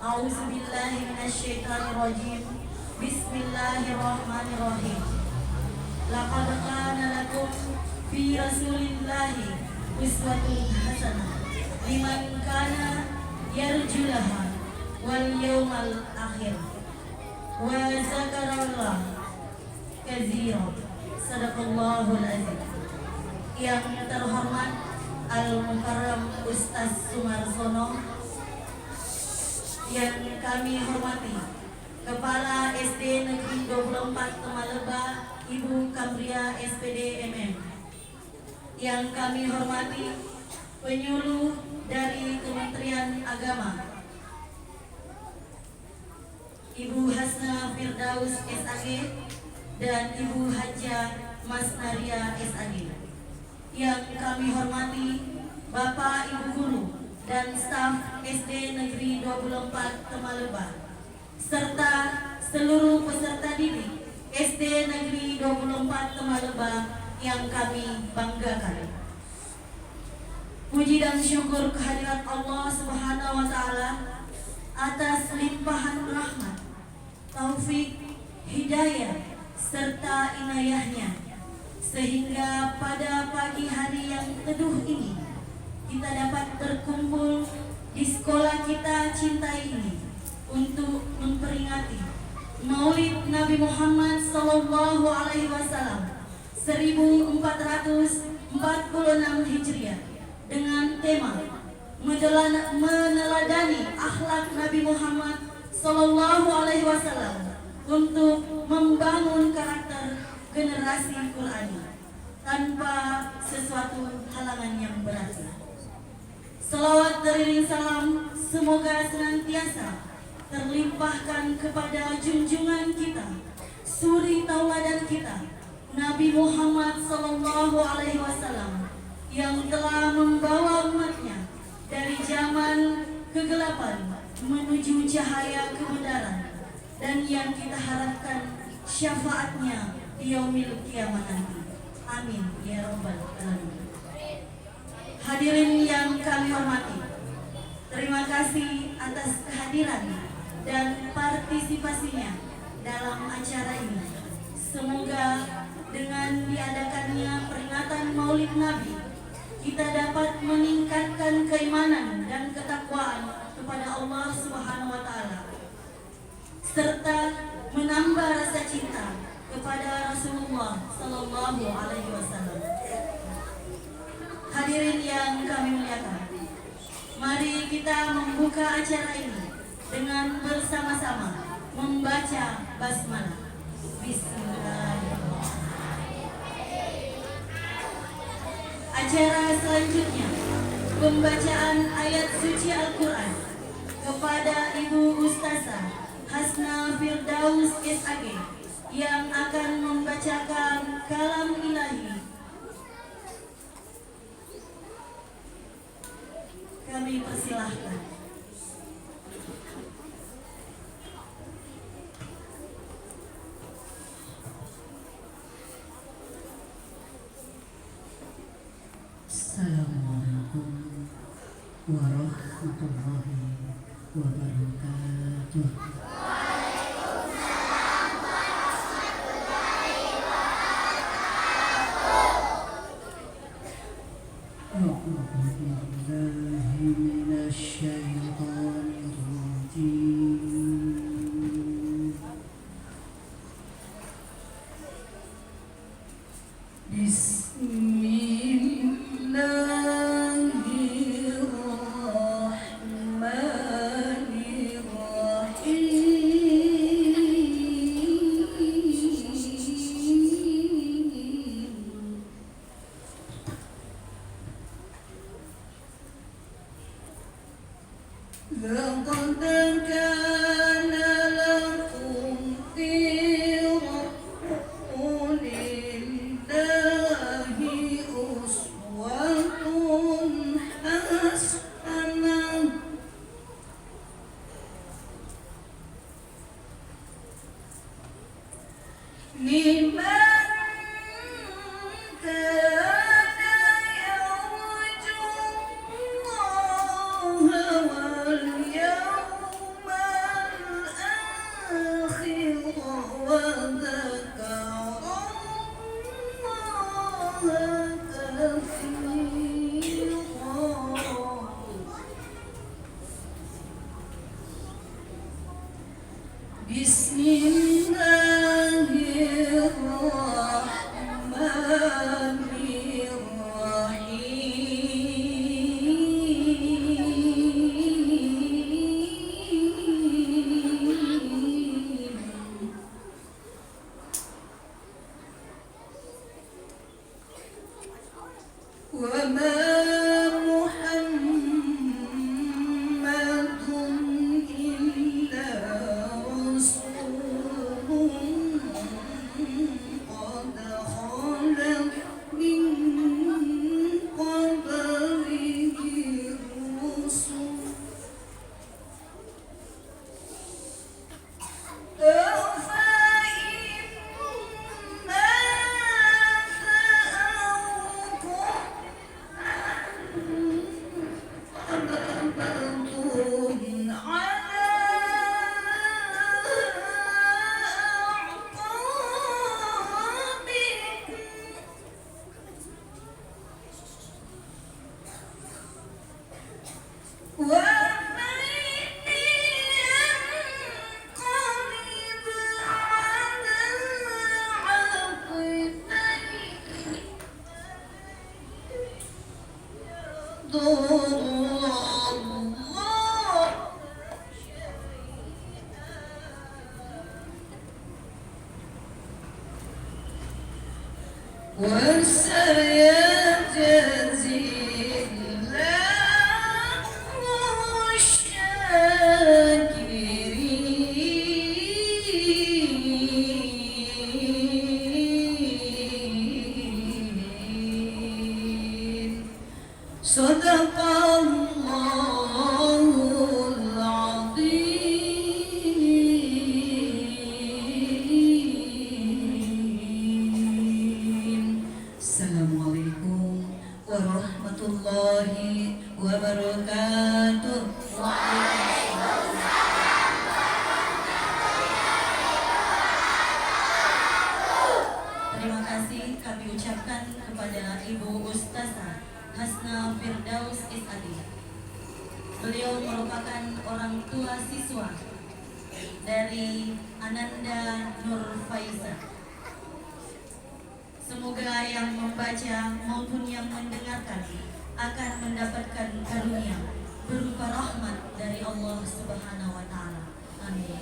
A'udzubillahi minasyaitonirrajim. Bismillahirrahmanirrahim. Laqad kana lakum fi Rasulillahi uswatun hasanah liman kana yarjullaha wal yawmal akhir wa zakarallah katsira. Sadaqallahul azim. Yang terhormat Al-Mukarram Ustaz Sumarsono, yang kami hormati Kepala SD Negeri 24 Temaleba Ibu Kamria SPD MM, yang kami hormati penyuluh dari Kementerian Agama Ibu Hasna Firdaus SAG dan Ibu Haja Mas Naria SAG, yang kami hormati Bapak Ibu Guru dan staf SD Negeri 24 Temaleba, serta seluruh peserta didik SD Negeri 24 Temaleba yang kami banggakan. Puji dan syukur kehadirat Allah Subhanahu wa Ta'ala atas limpahan rahmat, taufik, hidayah, serta inayahnya, sehingga pada pagi hari yang teduh ini kita dapat berkumpul di sekolah kita cintai ini untuk memperingati Maulid Nabi Muhammad Sallallahu Alaihi Wasallam 1446 Hijriah dengan tema meneladani akhlak Nabi Muhammad Sallallahu Alaihi Wasallam untuk membangun karakter generasi Qurani tanpa sesuatu halangan yang berarti. Salawat beriring salam semoga senantiasa terlimpahkan kepada junjungan kita, suri tauladan kita, Nabi Muhammad Sallallahu Alaihi Wasallam, yang telah membawa umatnya dari zaman kegelapan menuju cahaya kebenaran, dan yang kita harapkan syafaatnya di yaumil kiamat nanti. Amin ya rabbal alamin. Hadirin yang kami hormati, terima kasih atas kehadiran dan partisipasinya dalam acara ini. Semoga dengan diadakannya peringatan Maulid Nabi, kita dapat meningkatkan keimanan dan ketakwaan kepada Allah Subhanahu wa Ta'ala, serta menambah rasa cinta kepada Rasulullah Sallallahu Alaihi Wasallam. Hadirin yang kami muliakan, mari kita membuka acara ini dengan bersama-sama membaca basmalah. Bismillahirrahmanirrahim. Acara selanjutnya pembacaan ayat suci Al-Quran kepada Ibu Ustazah Hasna Firdaus SAG, yang akan membacakan kalam ilahi. Kami persilahkan. Assalamualaikum warahmatullahi wabarakatuh. واليوم Assalamualaikum warahmatullahi wabarakatuh. Terima kasih kami ucapkan kepada Ibu Ustazah Hasna Firdaus Isadi. Beliau merupakan orang tua siswa dari Ananda Nur Faiza. Semoga yang membaca maupun yang mendengarkan akan mendapatkan karunia berupa rahmat dari Allah Subhanahu wa Ta'ala. Amin.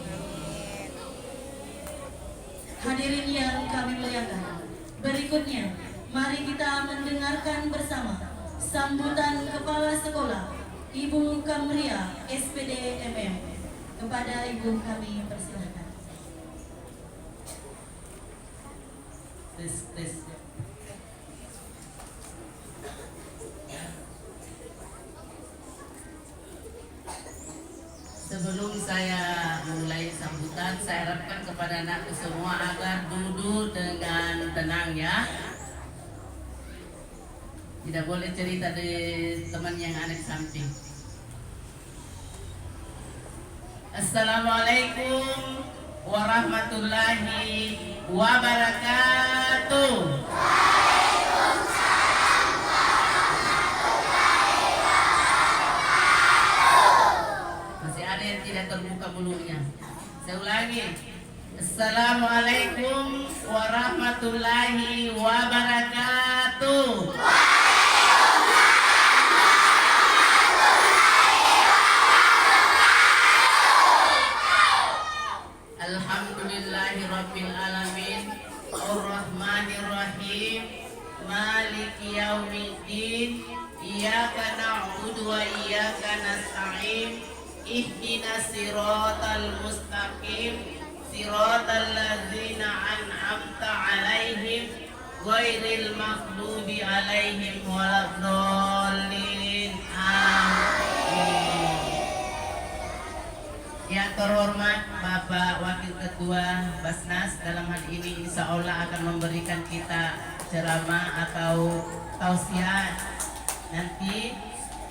Hadirin yang kami muliakan, berikutnya mari kita mendengarkan bersama sambutan Kepala Sekolah Ibu Kamria SPD MM. Kepada Ibu kami persilakan. Tes. Sebelum saya mulai sambutan, saya harapkan kepada anakku semua agar duduk dengan tenang ya. Tidak boleh cerita di teman yang ada di samping. Assalamualaikum warahmatullahi wabarakatuh. Masih ada yang tidak terbuka mulutnya. Saya ulangi. Assalamualaikum warahmatullahi wabarakatuh. Alhamdulillahirabbil alamin, arrahmanirrahim, maliki yaumiddin, iyyaka na'budu wa iyyaka nasta'in, ihdinas siratal mustaqim, siratal ladzina an'amta 'alaihim, ghairil maghdubi 'alaihim waladdallin. Amin. Yang terhormat Bapak Wakil Ketua Basnas dalam hal ini insya Allah akan memberikan kita ceramah atau tausiah. Nanti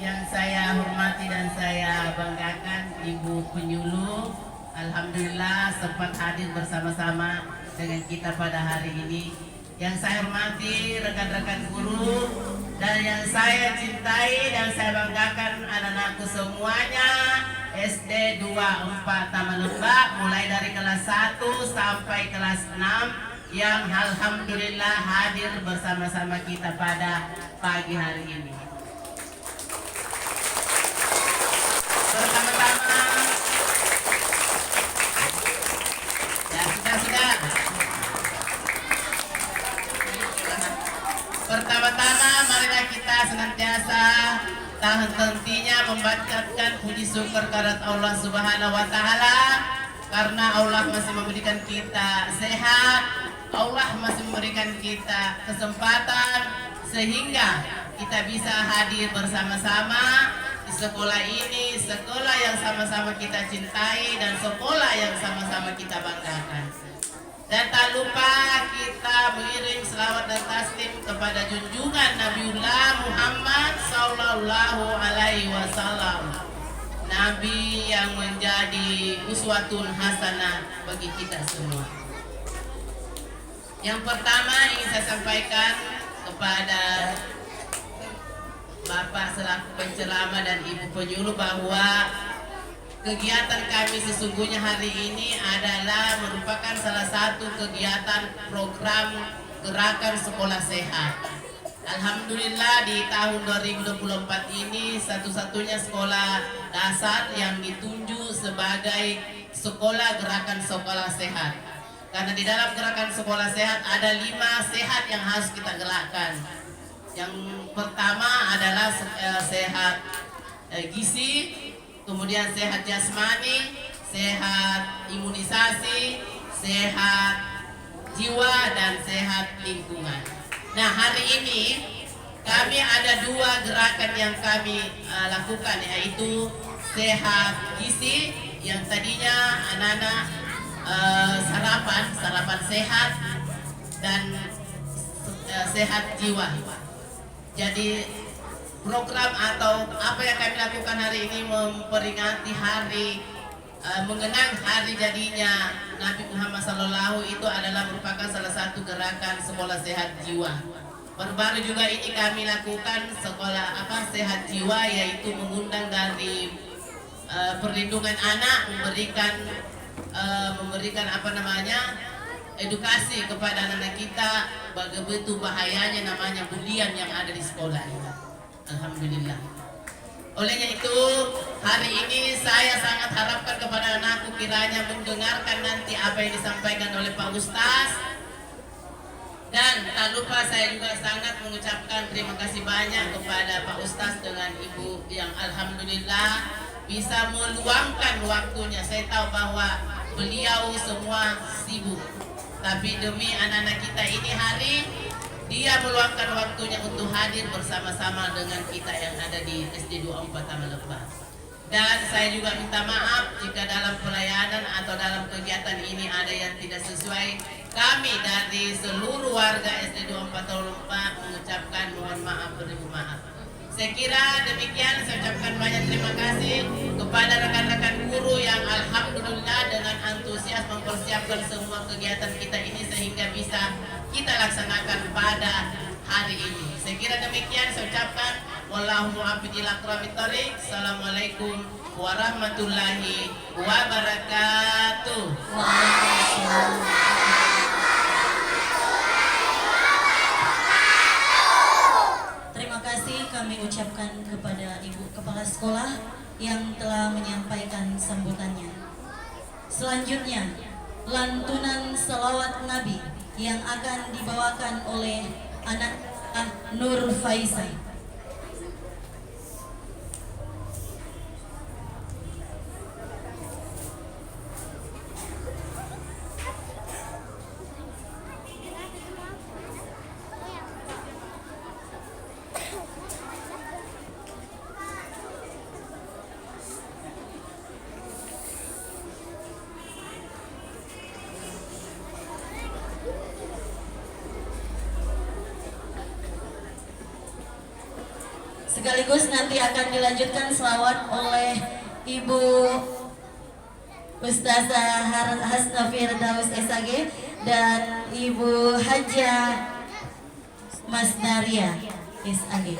yang saya hormati dan saya banggakan Ibu Penyuluh, alhamdulillah sempat hadir bersama-sama dengan kita pada hari ini. Yang saya hormati rekan-rekan guru dan yang saya cintai dan saya banggakan anak-anakku semuanya, SD 24 Taman Lembak, mulai dari kelas 1 sampai kelas 6 yang alhamdulillah hadir bersama-sama kita pada pagi hari ini. Pertama-tama, ya sudah. Pertama-tama, marilah kita senantiasa tahan hentinya membacakan puji syukur kehadirat Allah Subhanahu wa taala, karena Allah masih memberikan kita sehat, Allah masih memberikan kita kesempatan sehingga kita bisa hadir bersama-sama di sekolah ini, sekolah yang sama-sama kita cintai dan sekolah yang sama-sama kita banggakan. Dan tak lupa kita mengirim selawat dan taslim kepada junjungan Nabiullah Muhammad Sallallahu Alaihi Wasallam, Nabi yang menjadi uswatun hasanah bagi kita semua. Yang pertama ingin saya sampaikan kepada Bapak selaku penceramah dan Ibu penyuluh bahwa kegiatan kami sesungguhnya hari ini adalah merupakan salah satu kegiatan program Gerakan Sekolah Sehat. Alhamdulillah di tahun 2024 ini satu-satunya sekolah dasar yang ditunjuk sebagai sekolah Gerakan Sekolah Sehat. Karena di dalam Gerakan Sekolah Sehat ada 5 sehat yang harus kita gerakkan. Yang pertama adalah sehat gizi, kemudian sehat jasmani, sehat imunisasi, sehat jiwa, dan sehat lingkungan. Nah, hari ini kami ada 2 gerakan yang kami lakukan, yaitu sehat gizi yang tadinya anak-anak sarapan sehat, dan sehat jiwa. Jadi program atau apa yang kami lakukan hari ini memperingati hari mengenang hari jadinya Nabi Muhammad SAW, itu adalah merupakan salah satu gerakan sekolah sehat jiwa. Baru-baru juga ini kami lakukan sekolah sehat jiwa, yaitu mengundang dari perlindungan anak, memberikan edukasi kepada anak-anak kita bagaimana bahayanya namanya bulian yang ada di sekolah ini. Alhamdulillah. Olehnya itu hari ini saya sangat harapkan kepada anakku kiranya mendengarkan nanti apa yang disampaikan oleh Pak Ustaz. Dan tak lupa saya juga sangat mengucapkan terima kasih banyak kepada Pak Ustaz dengan Ibu yang alhamdulillah bisa meluangkan waktunya. Saya tahu bahwa beliau semua sibuk, tapi demi anak-anak kita ini hari dia meluangkan waktunya untuk hadir bersama-sama dengan kita yang ada di SD 24 Taman Lembak. Dan saya juga minta maaf jika dalam pelayanan atau dalam kegiatan ini ada yang tidak sesuai. Kami dari seluruh warga SD 24 Taman Lembak mengucapkan mohon maaf beribu maaf. Saya kira demikian, saya ucapkan banyak terima kasih kepada rekan-rekan guru yang alhamdulillah dengan antusias mempersiapkan semua kegiatan kita ini sehingga bisa kita laksanakan pada hari ini. Saya kira demikian, saya ucapkan wallahu muwaffiq ila aqrabit thoriq. Assalamualaikum warahmatullahi wabarakatuh. Terima kasih kami ucapkan kepada Ibu Kepala Sekolah yang telah menyampaikan sambutannya. Selanjutnya, lantunan selawat Nabi yang akan dibawakan oleh anak Nur Faisal. Sekaligus nanti akan dilanjutkan selawat oleh Ibu Ustazah Hasna Firdaus SAG dan Ibu Hajah Masnaria SAG.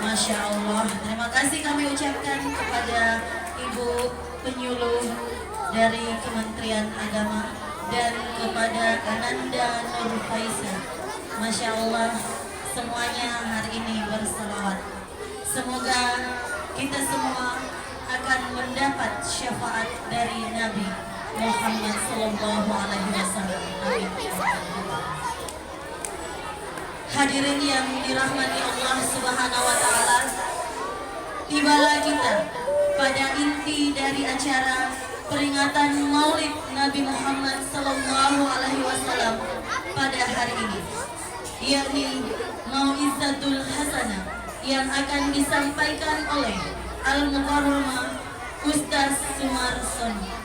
Masya Allah, terima kasih kami ucapkan kepada Ibu Penyuluh dari Kementerian Agama dan kepada Ananda Nur Faisal. Masya Allah, semuanya hari ini berselawat. Semoga kita semua akan mendapat syafaat dari Nabi Muhammad Sallallahu Alaihi Wasallam. Amin. Hadirin yang dirahmati Allah Subhanahu wa Ta'ala, tibalah kita pada inti dari acara peringatan Maulid Nabi Muhammad Sallallahu Alaihi Wasallam pada hari ini, yakni Mau'izatul Hasanah yang akan disampaikan oleh Al-Mukarramah Ustaz Sumarsono.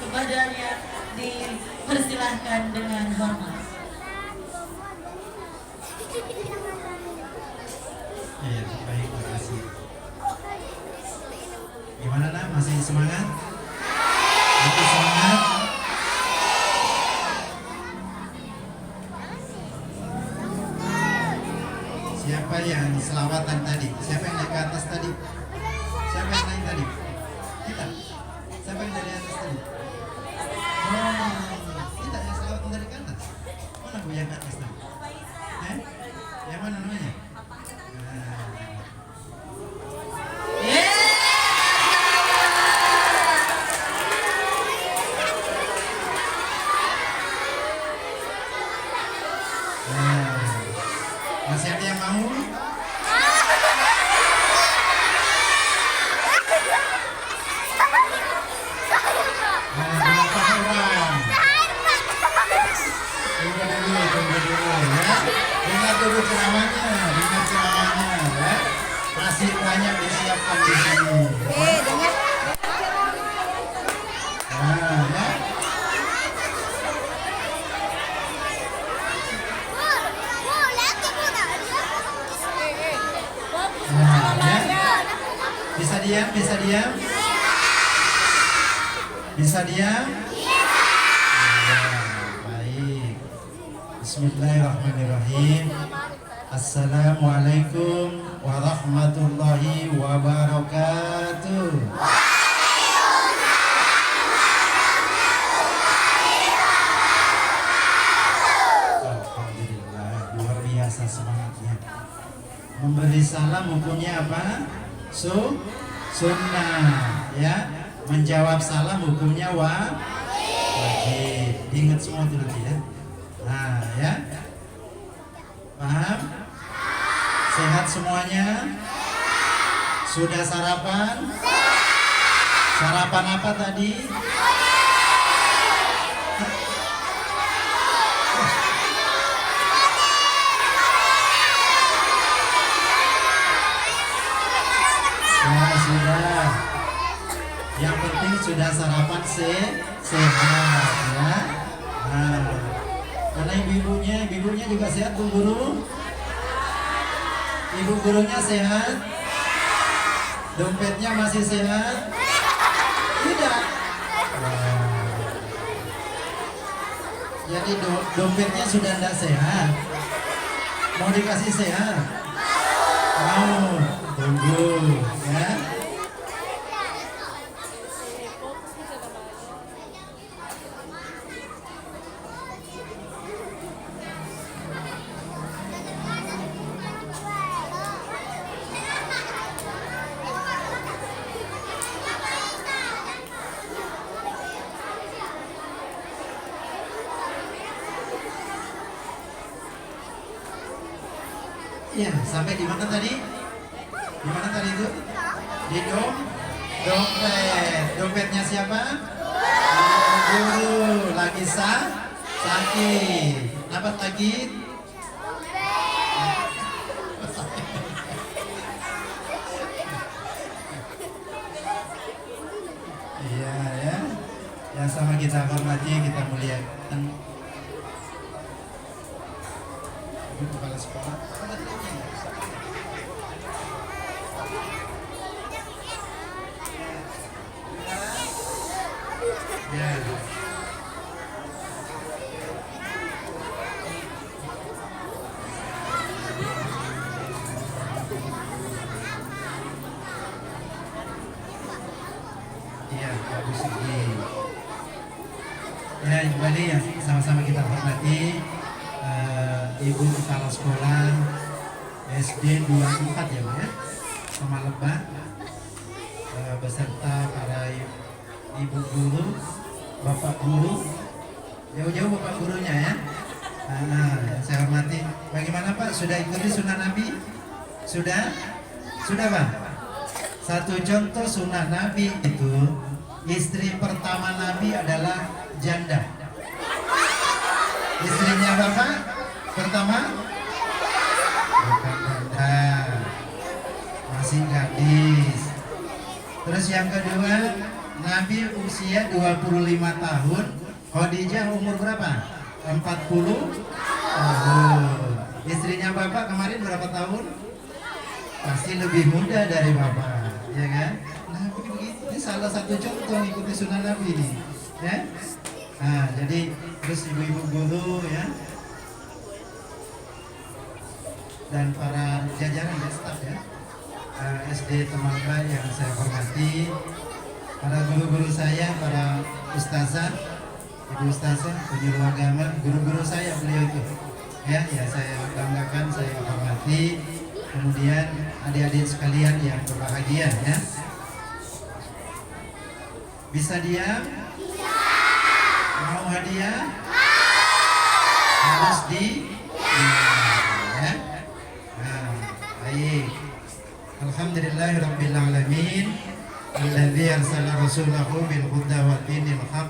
Kepadanya dipersilahkan dengan hormat. Ya, baik, terima kasih. Gimana nak? Masih semangat? Masih semangat? Siapa yang selawatan tadi? Siapa yang naik ke atas tadi? Siapa yang naik tadi? Kita? Siapa yang dari atas tadi? Oh, kita yang selawatan dari ke atas? Mana bu yang ke atas tadi? Yang mana namanya? Masih ada yang mau? Bisa diam? Iya. Baik. Bismillahirrahmanirrahim. Assalamualaikum warahmatullahi wabarakatuh. Alhamdulillah, luar biasa semangatnya. Memberi salam hukumnya apa? Sunnah, ya. Menjawab salam hukumnya wajib. Diingat semua dulu ya. Nah, ya. Paham? Sehat semuanya? Sudah sarapan? Sarapan apa tadi? Ya sudah. Yang penting sudah sarapan sehat ya. Nah, karena ibu-ibunya juga sehat, Bu Guru. Ibu gurunya sehat? Dompetnya masih sehat? Tidak. Jadi dompetnya sudah tidak sehat. Mau dikasih sehat? Mau. Tunggu ya. Ya, sampai di mana tadi? Di mana tadi itu? Di dompet. Dompetnya siapa? Guru. Lagi sakit. Apa sakit? Iya ya. Yang sama kita hormati, kita muliakan. Kepala sekolah. Ya. Iya, bagus ini. Ya, kembali yang sama-sama kita hormati Ibu Kepala Sekolah SD 24 ya Bu ya, Sama Lebah, beserta para Ibu Guru, Bapak Guru, jauh-jauh Bapak Gurunya ya. Yang saya hormati, bagaimana Pak? Sudah ikuti sunnah Nabi? Sudah? Sudah Pak? Satu contoh sunnah Nabi itu, istri pertama Nabi adalah janda. Istrinya Bapak pertama? Bukan janda, masih gadis. Terus yang kedua, Nabi usia 25 tahun, Khadijah umur berapa? 40 tahun. Istrinya Bapak kemarin berapa tahun? Pasti lebih muda dari Bapak, ya kan? Nah, begitu. Ini salah satu contoh ikuti sunnah Nabi ini, ya. Nah, jadi terus ibu-ibu guru ya, dan para jajaran dan staf ya, SD Temangga yang saya hormati, para guru-guru saya, para ustazah, ibu ustazah, penyuluh agama, guru-guru saya beliau itu, ya saya banggakan, saya hormati. Kemudian adik-adik sekalian yang berbahagia ya, bisa diam? Mau hadiah? Harus ya. Nah, baik. Alhamdulillahirabbil alamin. Alladzi arsala rasulahu bil huda wa dinil haq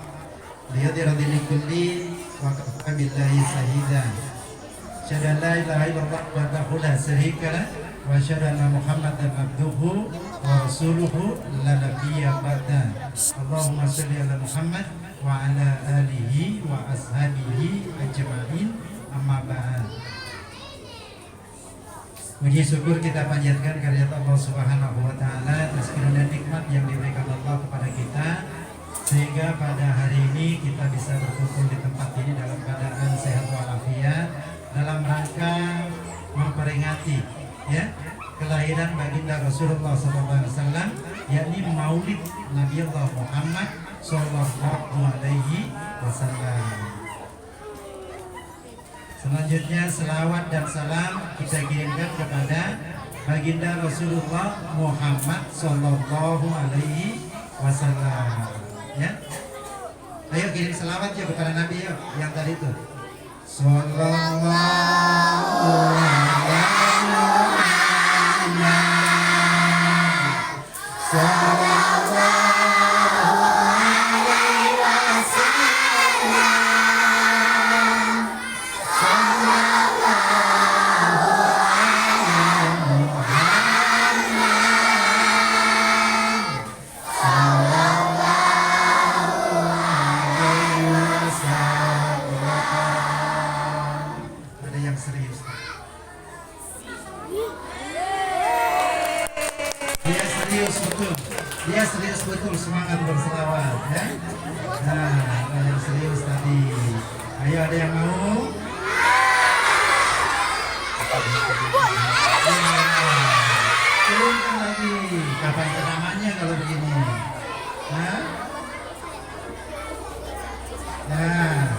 liyudhhira dina kulli wa kafa billahi shahida. Asyhadu an la ilaha illallah wahdahu la syarika lah wa asyhadu anna Muhammadan abduhu wa rasuluhu la nabiyya ba'da. Allahumma shalli ala Muhammad wa ala alihi wa ashabihi ajma'in, amma ba'd. Puji syukur kita panjatkan kehadirat Allah Subhanahu wa taala atas karunia nikmat yang diberikan Allah kepada kita, sehingga pada hari ini kita bisa berkumpul di tempat ini dalam keadaan sehat walafiat dalam rangka memperingati ya kelahiran baginda Rasulullah SAW, yakni Maulid Nabiullah Muhammad Sallallahu Alaihi Wasallam. Selanjutnya selawat dan salam kita kirimkan kepada baginda Rasulullah Muhammad Sallallahu Alaihi Wasallam. Ya, ayo kirim selawat ya kepada Nabi yuk, yang tadi itu. Sallallahu Alaihi Wasallam. Dia serius betul semangat berselawat ya. Nah, ada yang serius tadi. Ayo ada yang mau? Turunkan lagi. Kapan ceramahnya kalau begini? Hah? Nah.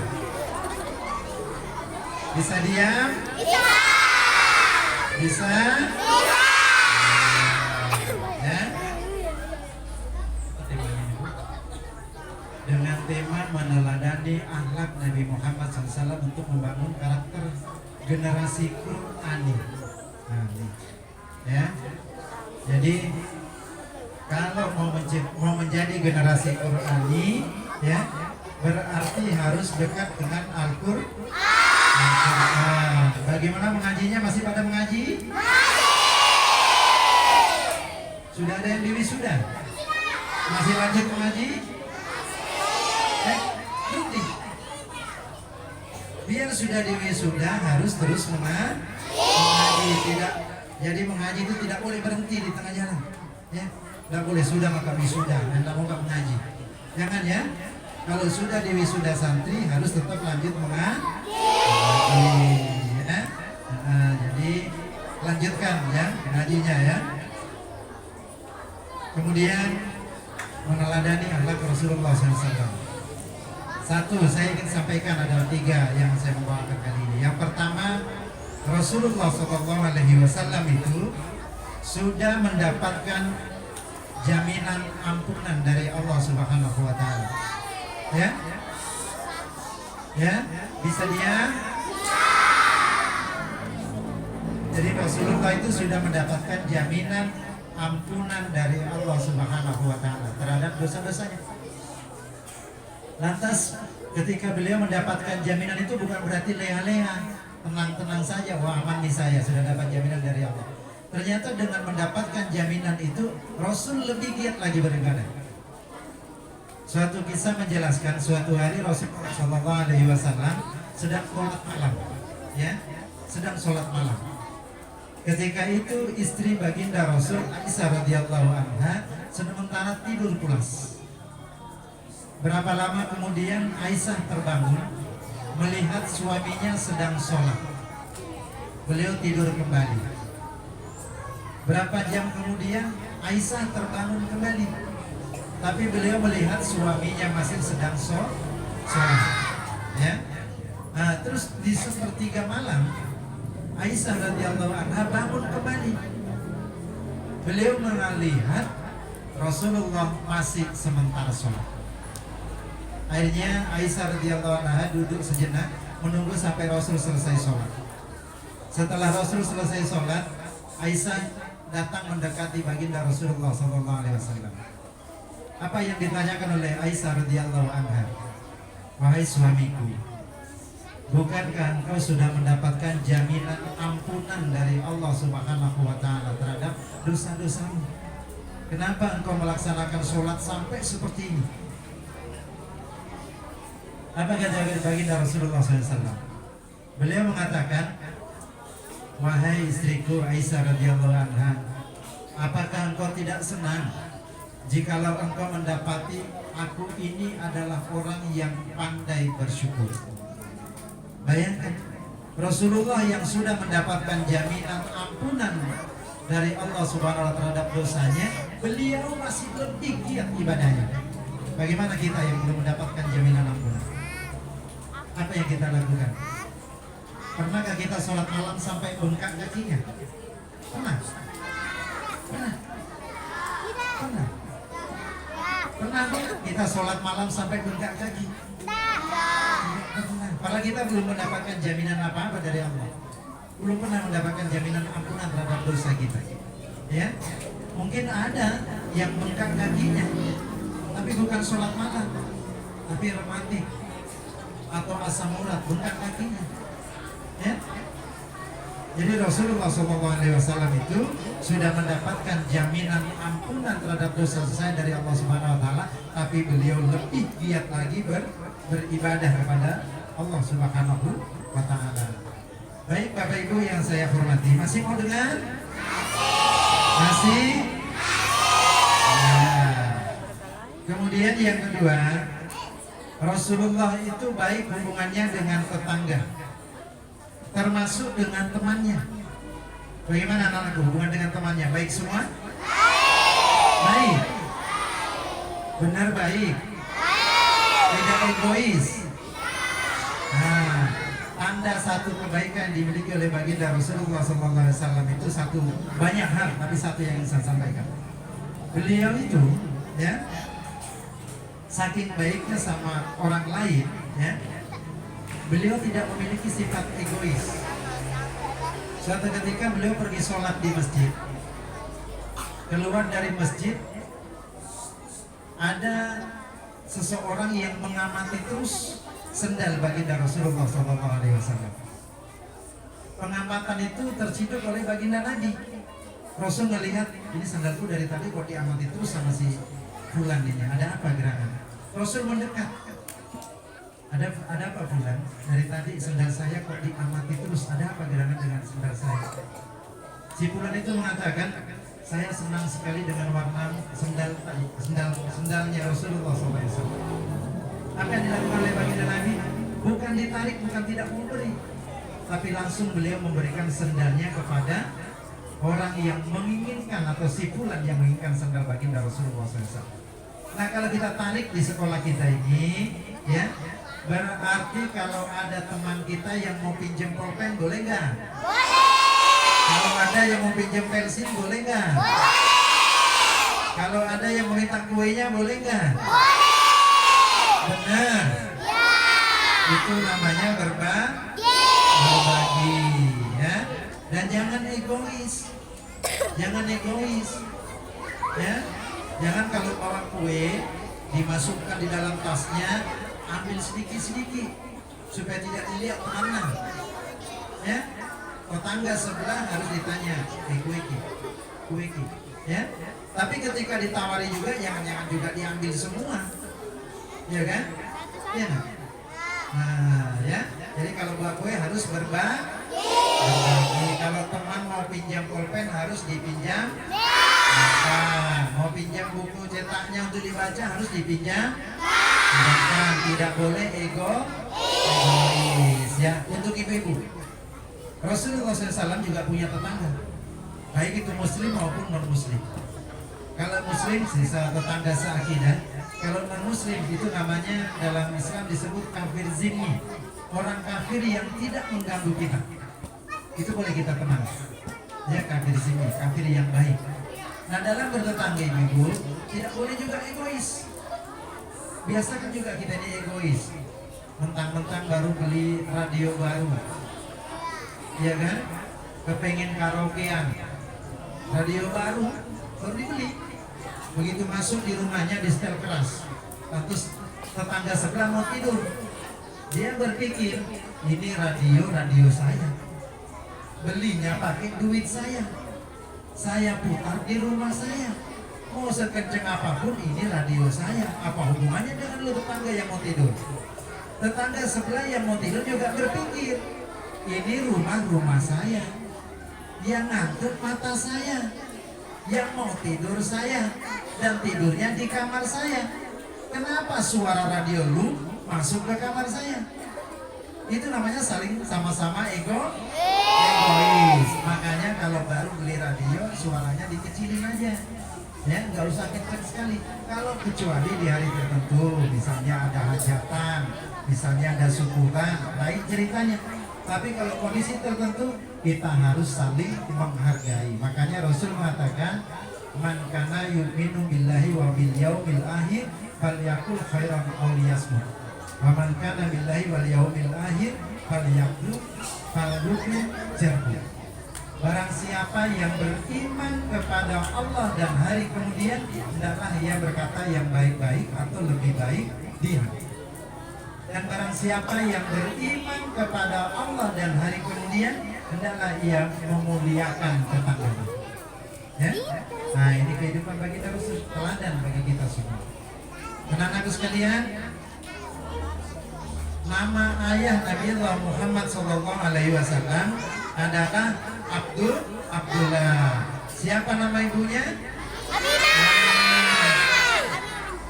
Bisa diam? Bisa? Ya. Dengan tema meneladani akhlak Nabi Muhammad SAW untuk membangun karakter generasi Qur'ani. Nah, ya. Jadi kalau mau menjadi generasi Qur'ani, ya, berarti harus dekat dengan Al-Qur'an. Bagaimana mengajinya? Masih pada mengaji? Sudah ada yang diwisuda? Masih lanjut mengaji? Berhenti. Biar sudah diwisuda harus terus mengaji. Tidak, jadi mengaji itu tidak boleh berhenti di tengah jalan. Ya, tidak boleh sudah maka wisuda, Anda mau nggak mengaji. Jangan ya. Kalau sudah diwisuda santri harus tetap lanjut mengaji. Ya. Jadi lanjutkan ya mengajinya ya. Kemudian meneladani akhlak Rasulullah SAW. Satu, saya ingin sampaikan ada 3 yang saya membawakan kali ini. Yang pertama, Rasulullah SAW itu sudah mendapatkan jaminan ampunan dari Allah Subhanahu Wa Taala. Ya, ya, bisa dia. Jadi Rasulullah itu sudah mendapatkan jaminan ampunan dari Allah Subhanahu Wa Taala terhadap dosa-dosanya. Lantas ketika beliau mendapatkan jaminan itu bukan berarti leha-leha, tenang-tenang saja, wah aman nih saya sudah dapat jaminan dari Allah. Ternyata dengan mendapatkan jaminan itu Rasul lebih giat lagi beribadah. Suatu kisah menjelaskan suatu hari Rasulullah SAW sedang sholat malam, ya, sedang sholat malam. Ketika itu istri baginda Rasul Aisyah radhiyallahu anha sementara tidur pulas. Berapa lama kemudian Aisyah terbangun melihat suaminya sedang sholat. Beliau tidur kembali. Berapa jam kemudian Aisyah terbangun kembali, tapi beliau melihat suaminya masih sedang sholat. Ya. Nah, terus di sepertiga malam Aisyah radhiyallahu anha bangun kembali. Beliau melihat Rasulullah masih sementara sholat. Akhirnya Aisyah radhiyallahu anha duduk sejenak menunggu sampai Rasul selesai sholat. Setelah Rasul selesai sholat, Aisyah datang mendekati baginda Rasulullah SAW. Apa yang ditanyakan oleh Aisyah radhiyallahu anha? Wahai suamiku, bukankah engkau sudah mendapatkan jaminan ampunan dari Allah Subhanahu Wa Taala terhadap dosa-dosamu? Kenapa engkau melaksanakan sholat sampai seperti ini? Apa kata baginda Rasulullah SAW? Beliau mengatakan, wahai istriku Aisyah radhiyallahu anha, apakah engkau tidak senang jikalau engkau mendapati aku ini adalah orang yang pandai bersyukur. Bayangkan, Rasulullah yang sudah mendapatkan jaminan ampunan dari Allah Subhanahu wa Ta'ala terhadap dosanya, beliau masih lebih giat ibadahnya. Bagaimana kita yang belum mendapatkan jaminan ampunan? Apa yang kita lakukan? Pernahkah kita sholat malam sampai bengkak kakinya? Pernah? Pernah? Pernah? Pernah kita sholat malam sampai bengkak kaki? Padahal kita belum mendapatkan jaminan apa-apa dari Allah. Belum pernah mendapatkan jaminan ampunan terhadap dosa kita. Ya, mungkin ada yang bengkak kakinya, tapi bukan sholat malam, tapi rematik atau asam urat bengkak kakinya. Ya, jadi Rasulullah SAW itu sudah mendapatkan jaminan ampunan terhadap dosa-dosa dari Allah Subhanahu Wa Taala, tapi beliau lebih giat lagi beribadah kepada Allah Subhanahu Wa Taala. Baik Bapak Ibu yang saya hormati, masih mau dengar? Masih? Ya. Kemudian yang kedua, Rasulullah itu baik hubungannya dengan tetangga, termasuk dengan temannya. Bagaimana anak-anakku hubungan dengan temannya? Baik semua? Baik. Benar baik. Tidak egois. Nah, tanda satu kebaikan dimiliki oleh baginda Rasulullah SAW itu satu, banyak hal, tapi satu yang saya sampaikan. Beliau itu, ya, saking baiknya sama orang lain, ya, beliau tidak memiliki sifat egois. Suatu ketika beliau pergi sholat di masjid. Keluar dari masjid, ada seseorang yang mengamati terus sendal baginda Rasulullah SAW. Pengamatan itu terciduk oleh baginda Nabi. Rasul melihat, ini sandalku dari tadi kok diamati terus sama si fulan ini. Ada apa gerangan? Rasul mendekat. Ada apa fulan? Dari tadi sendal saya kok diamati terus. Ada apa gerangan dengan sendal saya? Si fulan itu mengatakan, saya senang sekali dengan warna sendalnya Rasulullah SAW. Apa yang dilakukan oleh baginda Nabi? Bukan ditarik, bukan tidak memberi, tapi langsung beliau memberikan sendalnya kepada orang yang menginginkan, atau si fulan yang menginginkan sendal baginda Rasulullah SAW. Nah, kalau kita tarik di sekolah kita ini, ya, berarti kalau ada teman kita yang mau pinjam pulpen, boleh nggak? Boleh. Kalau ada yang mau pinjam pensil, boleh nggak? Boleh. Kalau ada yang mau minta kuenya, boleh nggak? Boleh. Benar. Ya. Itu namanya berbagi, ya. Dan jangan egois. Jangan egois. Ya. Jangan kalau bawa kue dimasukkan di dalam tasnya, ambil sedikit-sedikit supaya tidak dilihat temannya. Ya. Tetangga sebelah harus ditanya, kue ki. Ya. Tapi ketika ditawari juga jangan juga diambil semua. Ya kan? Ya. Nah, ya. Jadi kalau buat kue harus berbagi. Kalau teman mau pinjam pulpen harus dipinjam. Nah, mau pinjam buku cetaknya untuk dibaca harus dipinjam. Bukan, tidak boleh egois. Ya, untuk ibu-ibu. Rasulullah SAW juga punya tetangga, baik itu muslim maupun non-muslim. Kalau muslim sisa tetangga seakidah. Kalau non-muslim itu namanya dalam Islam disebut kafir zimmi, orang kafir yang tidak mengganggu kita. Itu boleh kita tenang. Ya, kafir zimmi, kafir yang baik. Nah, dalam bertetangga ibu tidak boleh juga egois. Biasakan juga kita ini egois. Mentang-mentang baru beli radio baru, ya kan? Kepengen karaokean, radio baru dibeli. Begitu masuk di rumahnya di setel keras, terus tetangga sebelah mau tidur, dia berpikir ini radio saya, belinya pakai duit saya putar di rumah saya, mau sekenceng apapun ini radio saya. Apa hubungannya dengan lu tetangga yang mau tidur? Tetangga sebelah yang mau tidur juga berpikir ini rumah saya, yang ngantuk mata saya, yang mau tidur saya, dan tidurnya di kamar saya. Kenapa suara radio lu masuk ke kamar saya? Itu namanya saling sama-sama egois. Makanya kalau baru beli radio suaranya dikecilin aja, ya nggak usah kenceng sekali. Kalau kecuali di hari tertentu, misalnya ada hajatan, misalnya ada syukuran, lain ceritanya. Tapi kalau kondisi tertentu kita harus saling menghargai. Makanya Rasul mengatakan, man kana yu'minu billahi wa bil yaumil akhir falyakul khairan aw liyasmut. Wa man kana billahi wal yaumil akhir falyakul jarbu. Barang siapa yang beriman kepada Allah dan hari kemudian, hendaklah ia berkata yang baik-baik atau lebih baik dia. Dan barang siapa yang beriman kepada Allah dan hari kemudian, hendaklah ia memuliakan tetangganya. Ya? Nah, ini kehidupan bagi Rasul, teladan bagi kita semua. Anak-anakku sekalian, nama ayah Nabi Muhammad SAW adalah Abdullah. Siapa nama ibunya?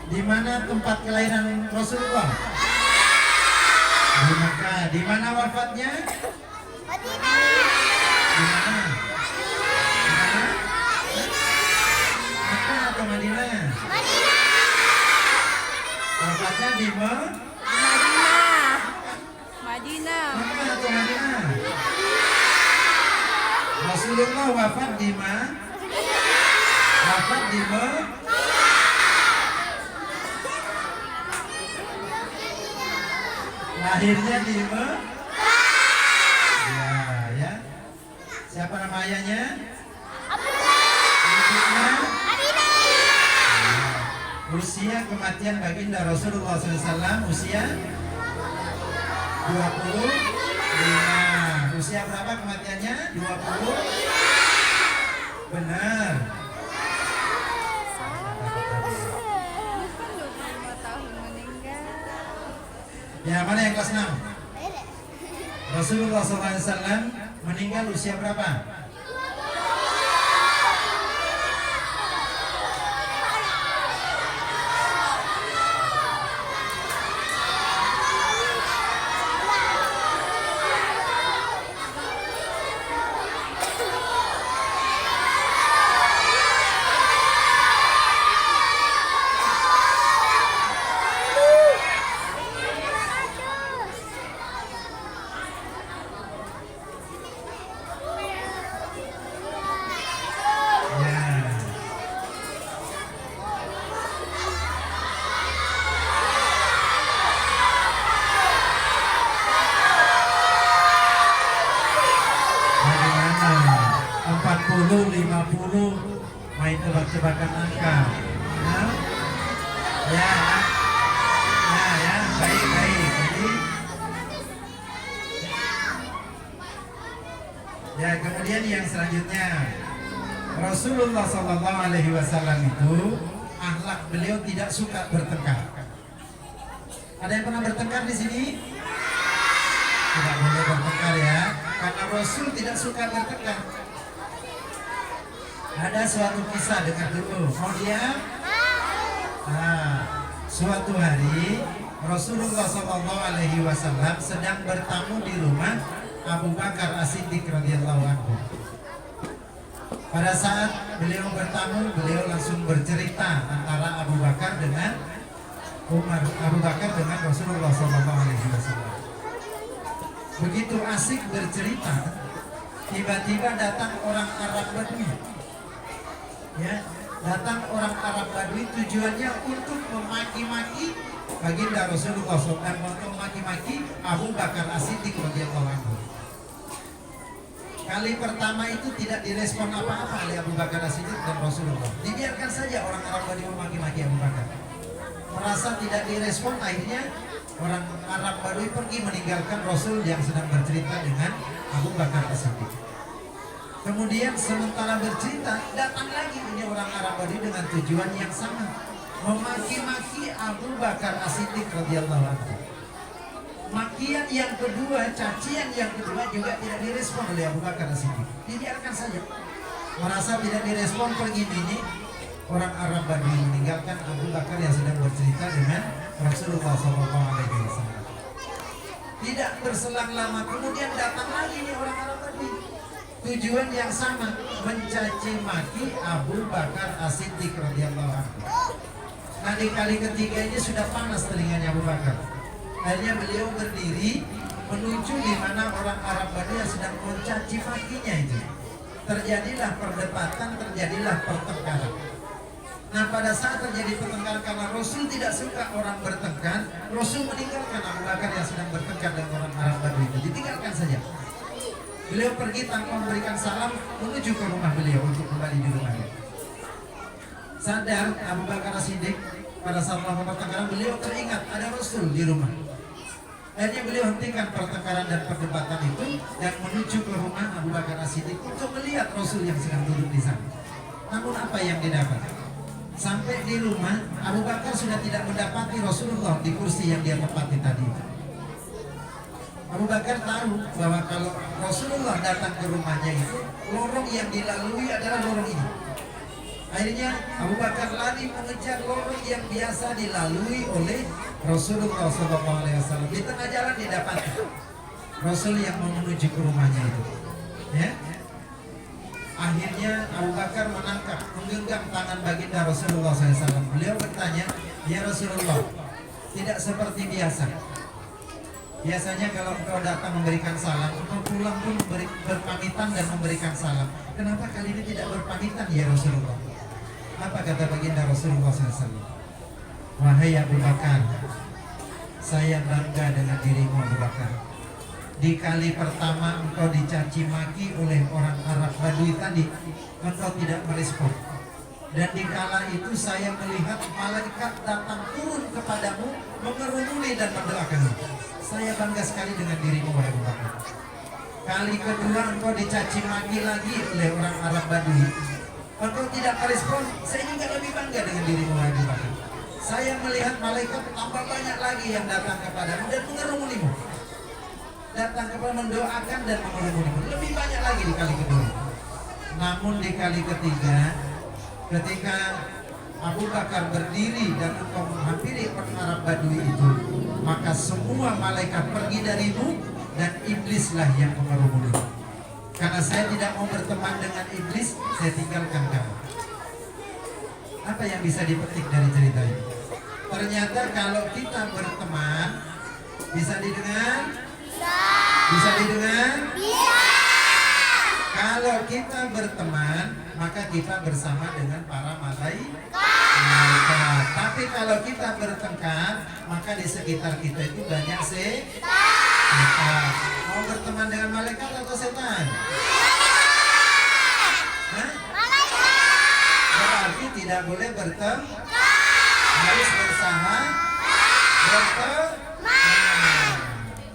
Di mana tempat kelahiran Rasulullah? Di Makkah. Di mana wafatnya? Di mana? Makkah atau Madinah? Wafatnya di Madinah. Makkah atau Madinah? Rasulullah wafat di mana? Wafat di lahirnya di ya. Siapa nama ayahnya? Ibunya? Usia kematian baginda Rasulullah SAW usia 25. Usia berapa kematiannya? 20. Benar. Ya, mana yang kelas 6? Rasulullah SAW meninggal usia berapa? Main tebak-tebakan angka. Ya, baik. Ya, kemudian yang selanjutnya, Rasulullah SAW itu akhlak beliau tidak suka bertengkar. Ada yang pernah bertengkar di sini? Tidak boleh bertengkar ya, karena Rasul tidak suka bertengkar. Ada suatu kisah, dengar dulu. Mau diam? Suatu hari Rasulullah SAW sedang bertamu di rumah Abu Bakar As-Siddiq radhiyallahu anhu. Pada saat beliau bertamu, beliau langsung bercerita antara Abu Bakar dengan Umar, Abu Bakar dengan Rasulullah SAW. Begitu asik bercerita, tiba-tiba datang orang Arab Badui. Ya, datang orang Arab Badui tujuannya untuk memaki-maki baginda Rasulullah SAW dan untuk memaki-maki Abu Bakar As-Siddiq radhiyallahu anhu. Kali pertama itu tidak direspon apa-apa oleh Abu Bakar As-Siddiq dan Rasulullah. Dibiarkan saja orang Arab Badui memaki-maki Abu Bakar. Merasa tidak direspon, akhirnya orang Arab Badui pergi meninggalkan Rasul yang sedang bercerita dengan Abu Bakar As-Siddiq. Kemudian sementara bercerita, datang lagi ini orang Arab Badui dengan tujuan yang sama, memaki-maki Abu Bakar As-Siddiq radhiyallahu anhu. Makian yang kedua, cacian yang kedua juga tidak direspon oleh Abu Bakar As-Siddiq. Dibiarkan saja. Merasa tidak direspon, pergi ini orang Arab Badui meninggalkan Abu Bakar yang sedang bercerita dengan Rasulullah SAW. Tidak berselang lama kemudian datang lagi nih orang Arab Badui. Tujuan yang sama, mencaci maki Abu Bakar As-Siddiq radhiyallahu anhu. Nah di kali ketiga ini sudah panas telinganya Abu Bakar. Akhirnya beliau berdiri menuju di mana orang Arab Badui yang sedang mencaci makinya itu. Terjadilah perdebatan, terjadilah pertengkaran. Nah pada saat terjadi pertengkaran karena Rasul tidak suka orang bertengkar, Rasul meninggalkan Abu Bakar yang sedang bertengkar dengan orang Arab Badui itu, ditinggalkan saja. Beliau pergi tanpa memberikan salam menuju ke rumah beliau untuk kembali di rumahnya. Sadar Abu Bakar As-Siddiq pada saat melakukan pertengkaran beliau teringat ada Rasul di rumah. Akhirnya beliau hentikan pertengkaran dan perdebatan itu dan menuju ke rumah Abu Bakar As-Siddiq untuk melihat Rasul yang sedang duduk di sana. Namun apa yang didapat? Sampai di rumah Abu Bakar sudah tidak mendapati Rasulullah di kursi yang dia tempati tadi. Abu Bakar tahu bahwa kalau Rasulullah datang ke rumahnya itu lorong yang dilalui adalah lorong ini. Akhirnya Abu Bakar lari mengejar lorong yang biasa dilalui oleh Rasulullah SAW. Di tengah jalan didapati Rasul yang mau menuju ke rumahnya itu. Ya. Akhirnya Abu Bakar menangkap, menggenggam tangan baginda Rasulullah SAW. Beliau bertanya, ya Rasulullah, tidak seperti biasa. Biasanya kalau engkau datang memberikan salam, engkau pulang pun berpamitan dan memberikan salam. Kenapa kali ini tidak berpamitan ya Rasulullah? Apa kata baginda Rasulullah SAW? Wahai Abu Bakar, saya bangga dengan dirimu Abu Bakar. Di kali pertama engkau dicaci maki oleh orang Arab Badui tadi, engkau tidak merespon. Dan di kala itu saya melihat malaikat datang turun kepadamu, mengerumuni dan mendoakanmu. Saya bangga sekali dengan dirimu wahai Abu Bakar. Kali kedua engkau dicaci maki lagi oleh orang Arab Badui, engkau tidak merespon. Saya juga lebih bangga dengan dirimu wahai Abu Bakar. Saya melihat malaikat tambah banyak lagi yang datang kepadamu dan mengerumunimu. Datang kepada mendoakan dan mengerumunimu. Lebih banyak lagi di kali kedua. Namun di kali ketiga, ketika Abu Bakar berdiri dan engkau menghampiri orang Arab Badui itu, maka semua malaikat pergi darimu dan iblislah yang mengerumuni. Karena saya tidak mau berteman dengan iblis, saya tinggalkan kamu. Apa yang bisa dipetik dari cerita ini? Ternyata kalau kita berteman, bisa didengar? Bisa didengar? Kalau kita berteman, maka kita bersama dengan para malaikat. Tapi kalau kita bertengkar, maka di sekitar kita itu banyak setan. Mau berteman dengan malaikat atau setan? Hah? Berarti tidak boleh berteman, harus berteman.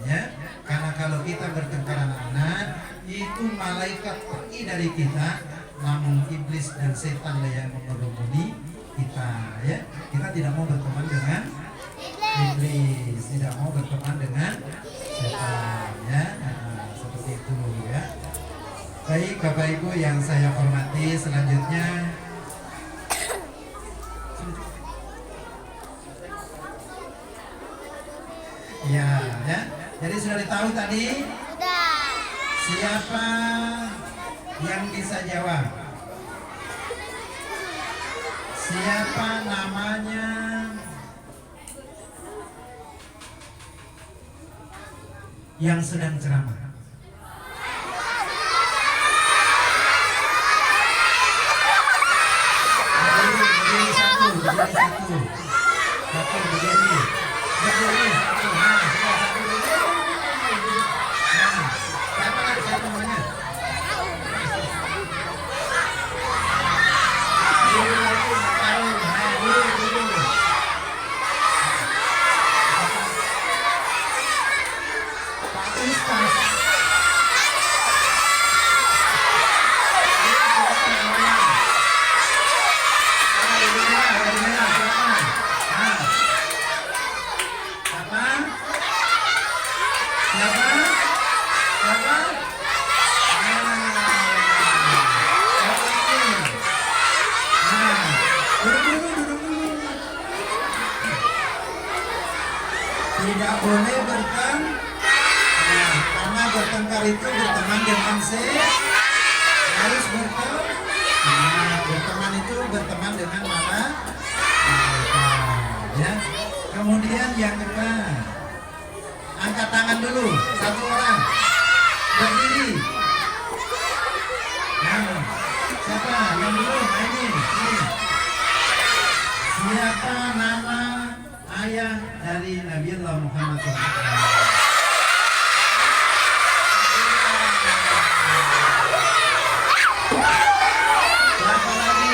Ya, karena kalau kita bertengkar anak-anak, itu malaikat pergi dari kita, namun iblis dan setan yang mengerumuni kita. Ya, kita tidak mau berteman dengan iblis, tidak mau berteman dengan setan. Ya, seperti itu ya. Baik Bapak Ibu yang saya hormati, selanjutnya ya. Jadi sudah ditahu tadi? Sudah. Siapa yang bisa jawab? Siapa namanya? Yang sedang ceramah? Berdiri satu. Satu berdiri. Berdiri satu. Siapa namanya? tidak boleh bertengkar. Nah, karena bertengkar itu berteman dengan harus berteman. Nah, berteman itu berteman dengan mana? Ya. Kemudian yang kedua, angkat tangan dulu, satu orang berdiri. Nah, siapa yang dulu? Nah, ini. Siapa nama ayah dari Nabiullah Muhammad SAW? Siapa lagi?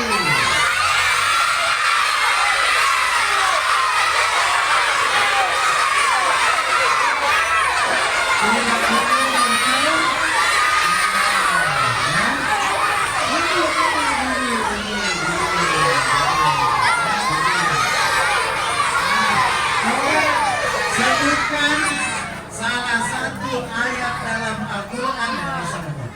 Sebutkan salah satu ayat dalam Al-Quran yang bisa membuat.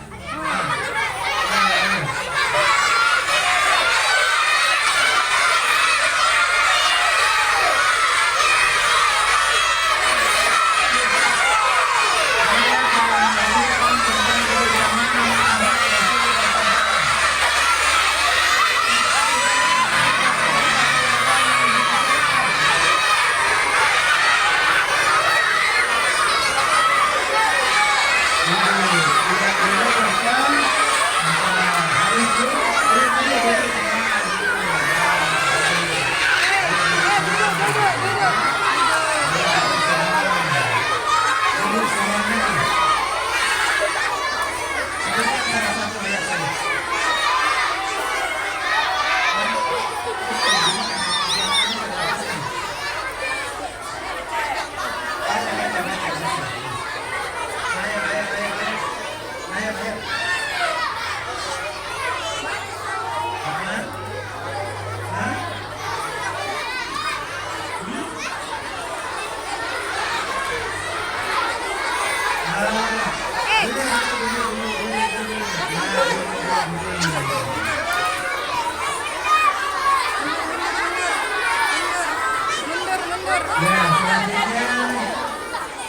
Ya,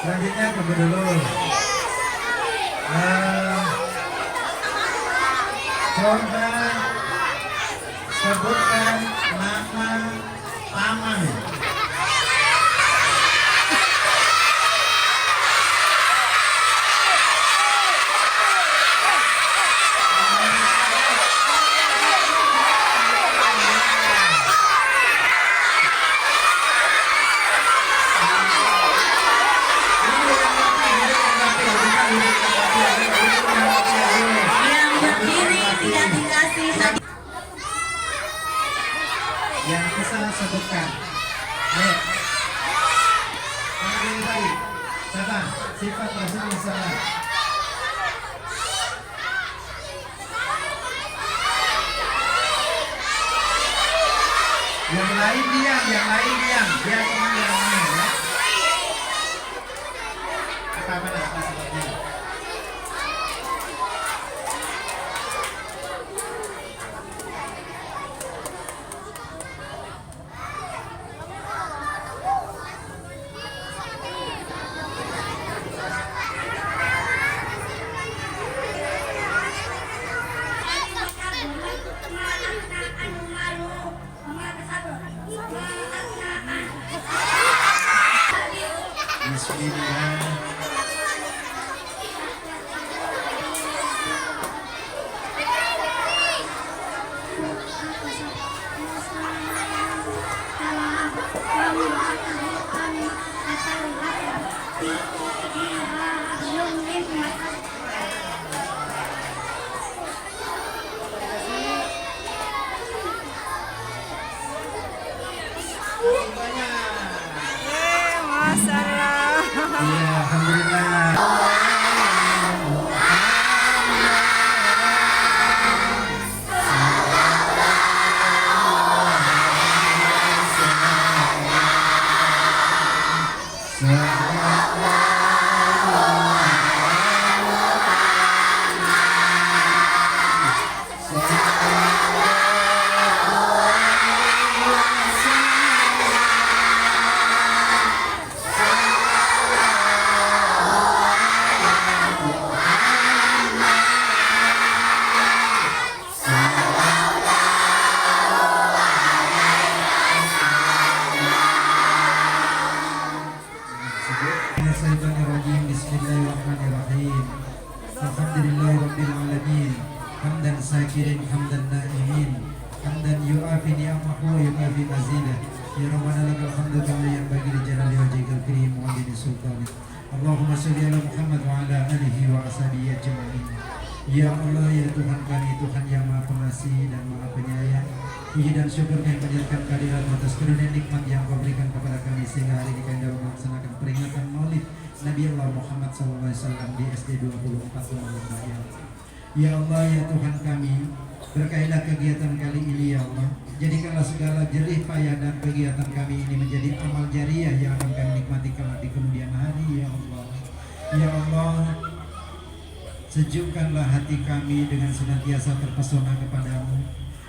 selanjutnya tunggu dulu. Coba sebutkan nama paman. Yang bisa sebutkan. Ayo. Yang tadi. Siapa? Sifat Rasulullah SAW. Yang lain diam. Biar teman yang lain ya. Apa sebutnya? Bismillah. Masalah. Iya, alhamdulillah. minasyaitonirrajim. Bismillahirrahmanirrahim. Alhamdulillahirabbil alamin. Hamdan syakirin hamdan na'imin. Hamdan yu'afi ni'amahu wa yu'afi mazidah. Ya Rabbana lakal hamdu kama yanbaghi li jalali wajhikal karim wa 'azimi sultanik. Allahumma shalli ala Muhammad wa ala alihi wa ashabihi ajma'in. Ya Allah, ya Tuhan kami, Tuhan yang Maha Pengasih dan Maha Penyayang. Puji dan syukur kami panjatkan kehadirat atas karunia nikmat yang Kau berikan kepada kami sehingga hari ini kami dapat melaksanakan peringatan Maulid Nabi Allah Muhammad SAW di SD 24 Tumalibaya. Ya Allah, ya Tuhan kami, berkailah kegiatan kali ini ya Allah. Jadikanlah segala jerih payah dan kegiatan kami ini menjadi amal jariah yang akan kami nikmati kelak di kemudian hari ya Allah. Ya Allah, sejukkanlah hati kami dengan senantiasa terpesona kepadamu.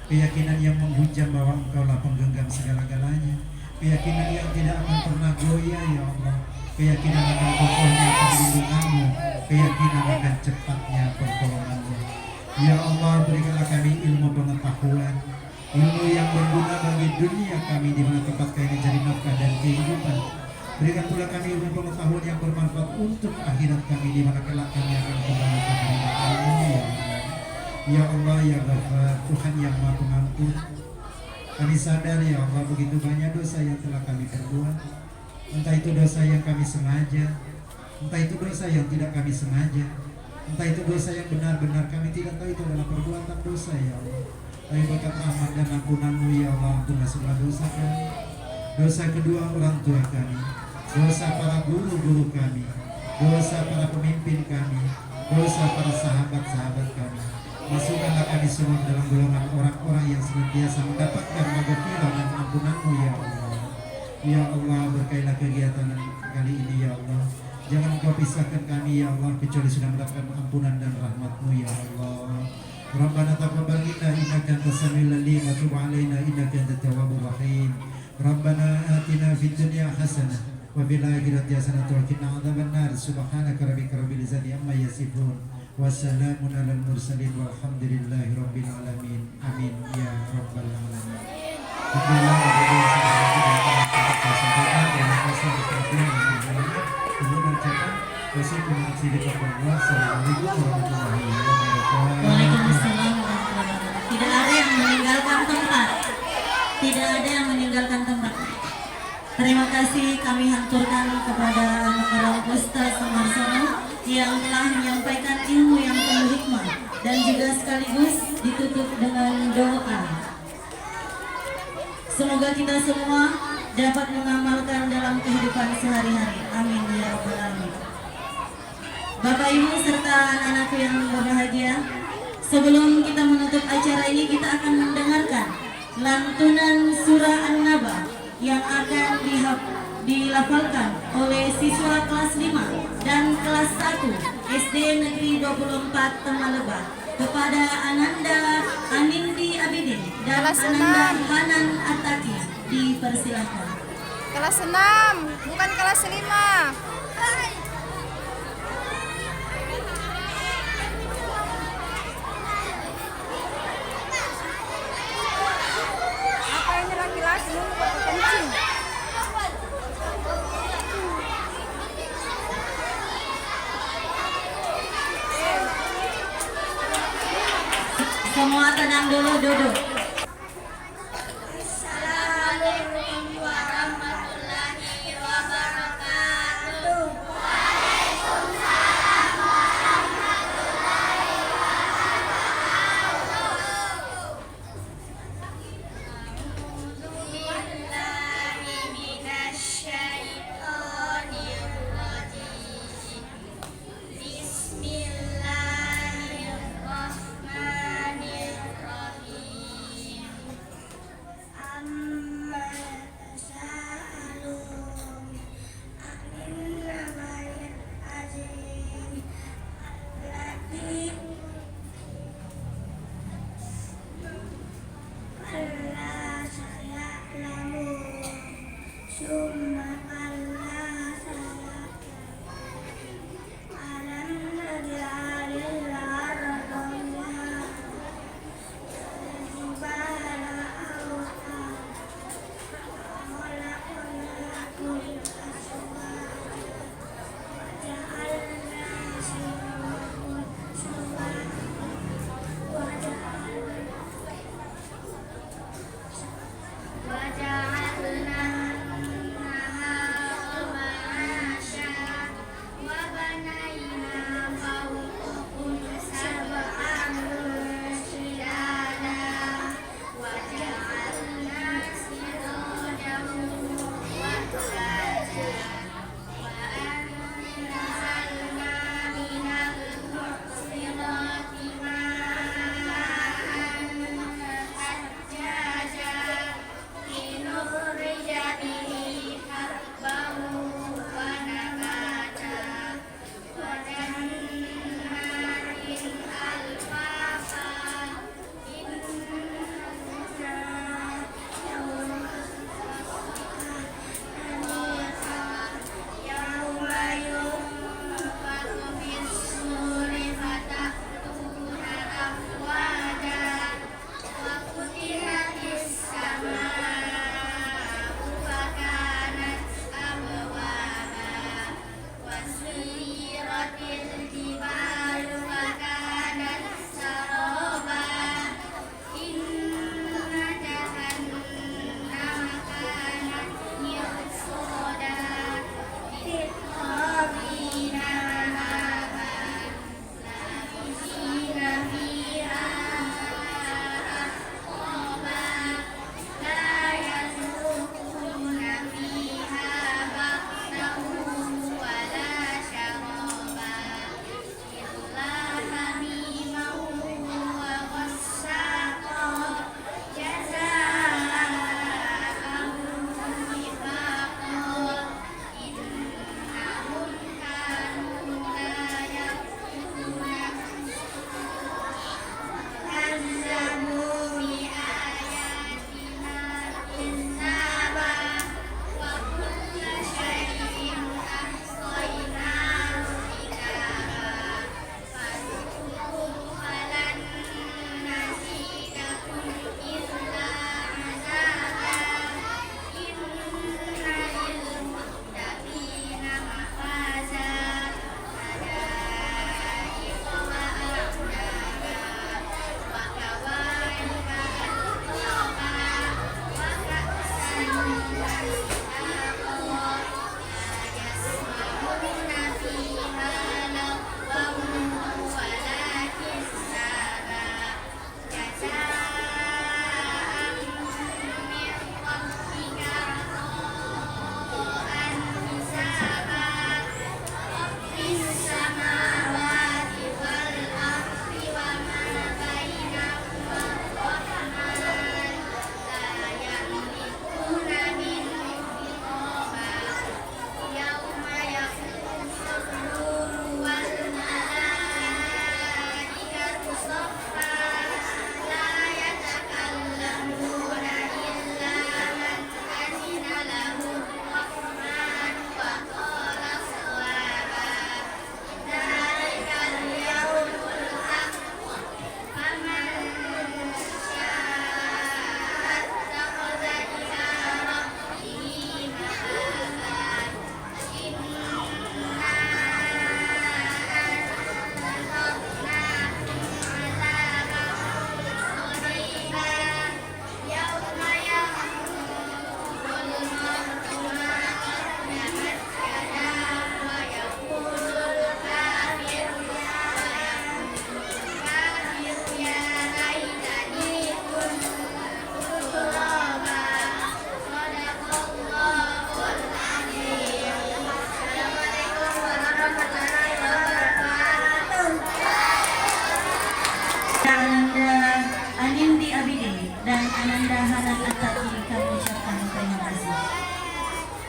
Keyakinan yang menghujam bahwa Engkaulah penggenggam segala-galanya. Keyakinan yang tidak akan pernah goyah ya Allah. Keyakinan akan kokohnya perlindunganmu. Keyakinan akan cepatnya pertolonganmu. Ya Allah, berikanlah kami ilmu pengetahuan, ilmu yang berguna bagi dunia kami di mana tempat kami mencari nafkah dan kehidupan. Berikan pula kami ilmu pengetahuan yang bermanfaat untuk akhirat kami di mana kelak kami akan kembali kepada Allah ya Allah. Ya Allah, ya Ghafar, Tuhan yang Maha Pengampun. Kami sadar ya Allah begitu banyak dosa yang telah kami perbuat. Entah itu dosa yang kami sengaja, entah itu dosa yang tidak kami sengaja, entah itu dosa yang benar-benar kami tidak tahu itu adalah perbuatan dosa ya Allah. Tapi berkat rahmat dan ampunan-Mu ya Allah, ampunlah segala dosa kami. Dosa kedua orang tua kami, dosa para guru-guru kami, dosa para pemimpin kami, dosa para sahabat-sahabat kami. Masukkanlah kami semua dalam golongan orang-orang yang senantiasa mendapatkan maghfirah dan ampunan-Mu ya Allah. Ya Allah, berkailah kegiatan kali ini ya Allah. Jangan Engkau pisahkan kami ya Allah kecuali sudah mendapatkan ampunan dan rahmat-Mu ya Allah. Rabbana taqabbal minna innaka antas samiul alim wa tub 'alaina innaka antat tawwabur rahim. Rabbana atina fid dunya hasanah wa fil akhirati hasanah wa qina adzabannar. Subhanaka rabbika rabbil izzati amma yasifun. Wassalamun alal mursalin walhamdulillahi rabbil alamin. Amin ya rabbal alamin. Terima kasih Assalamualaikum warahmatullahi wabarakatuh. Waalaikumsalam warahmatullahi wabarakatuh. Tidak ada yang meninggalkan tempat. Tidak ada yang meninggalkan tempat. Terima kasih kami haturkan kepada Al-Mukarram Ustaz Sumarsono yang telah menyampaikan ilmu yang penuh hikmah dan juga sekaligus ditutup dengan doa. Semoga kita semua dapat mengamalkan dalam kehidupan sehari-hari. Amin ya rabbal alamin. Bapak Ibu serta anak-anakku yang berbahagia, sebelum kita menutup acara ini kita akan mendengarkan lantunan surah An-Naba yang akan dilafalkan oleh siswa kelas 5 dan kelas 1 SD Negeri 24 Temaleba kepada Ananda Anindi Abidin dan Kelas Ananda 6. Hanan Ataki. Dipersilakan. Kelas 6, bukan kelas 5. Apa ini laki-laki dulu pakai kencing? Semua tenang dulu, duduk. Assalamualaikum warahmatullahi wabarakatuh. A'udzu billahi minasyaitonir rajim. Bismillahirrahmanirrahim.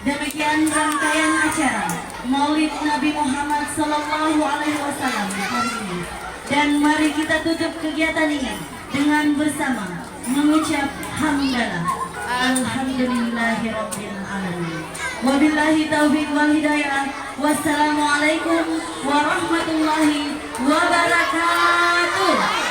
Demikian rangkaian acara Maulid Nabi Muhammad Sallallahu Alaihi Wasallam hari ini. Dan mari kita tutup kegiatan ini dengan bersama mengucap hamdalah. Alhamdulillahirabbil alamin. Wabillahi taufiq wal hidayah. Wassalamualaikum warahmatullahi wabarakatuh.